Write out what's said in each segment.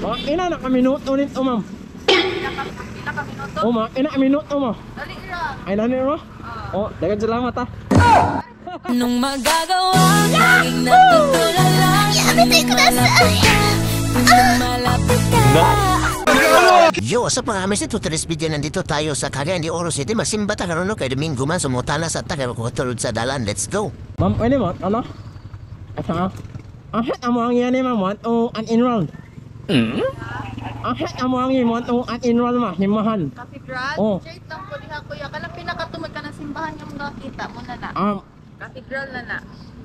Mga ina na kaminuto nito, ma'am. Pila ka minuto? O, mga ina kaminuto mo. Dali ra. Ay, nani mo? O, dagan salamat ha. Nung magagawa, laging natutulala. Yamitay ko na sa... Nung malapit ka. Yo, sa mga amisit, tutulis video nandito tayo sa Cagayan de Oro City. Magsimba ta karoon kay Domingo man sumutana sa taga kutulod sa dalan. Let's go. Ma'am, pwede mo? Ano? Asa? Ahit amo ang yan eh, ma'am. Want o un-enroll? Ahit amo ang yan. Want o un-enroll ma. Himahan. Cathedral? Oh. Straight lang po diha kuya. Kanang pinakatumod ka ng simbahan yung nakita mo na na. Cathedral na na.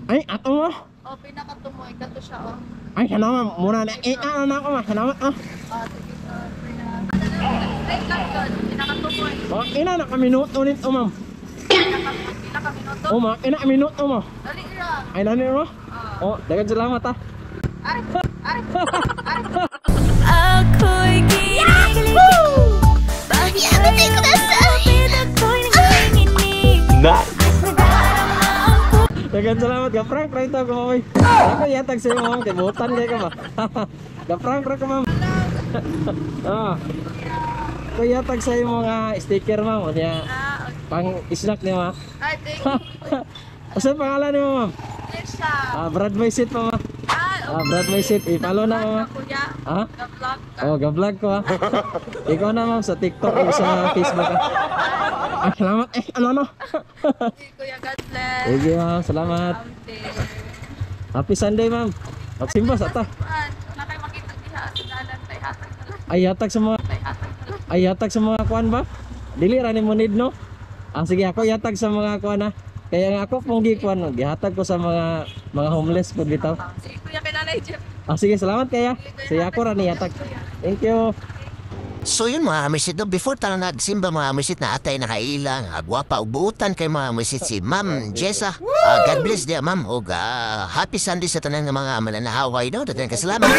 Ay, ato mo? Oh, pinakatumoy. Kato siya oh. Ay, salamat. Muna na. Ano na ako ma. Salamat ah. Sige sir. Straight lang yun. Pinakatumoy. Mga ina na kaminuto nito, ma'am. Pila ka minuto? O, mga ina kaminuto mo. Dali ra. Ay, nani mo? O, dagan salamat ha. Ari. Ako'y kinikilig. Yamitay ko na sa... Ako'y nanginginig. Dagan salamat. Gaprank prank to ko, ma'am. Ako yatag sa'yo, ma'am. Kay butan kayo ka ba? Gaprank prank ko, ma'am. Ako yatag sa'yo mga sticker, ma'am. O niya, Okay. pang snack niya, ma'am. Ay, thank you. Asa pangalan niyo, ma'am? Lisa. Brad Moisit pa, ma'am. Brad Moisit. I-follow na, ma'am. Kuya. Ha? Na-vlog ka. Oh, ga-vlog ko ha. Ikaw na, ma'am, sa TikTok o sa Facebook ha. Ah, salamat. Ano? Sige, Kuya, God bless. Sige, ma'am. Salamat. Happy Sunday, ma'am. Magsimba sa ta. Na kayo makita diha sa dalan tay hatag na lang. Ay, hatag sa mga... Tay hatag na lang. Ay, hatag sa mga kuan ba? Dili, rani mo need, no? Sige, ako yatag sa mga kuan ha. Kaya nga ako pong gikuan, no? Gihatag ko sa mga homeless po bitaw. Sige, Kuya, kay Nanay Jeff. Sige, salamat kaya. Sige, ako rani yatag. Thank you. So yun mga amisit, no? Before tayo nagsimba mga amisit na atay nakailang, agwapa o buutan kay mga amisit si Ma'am Jessa. God bless dia, ma'am. O happy Sunday sa tanan ng mga mananahaway, no? Dating kasalamat.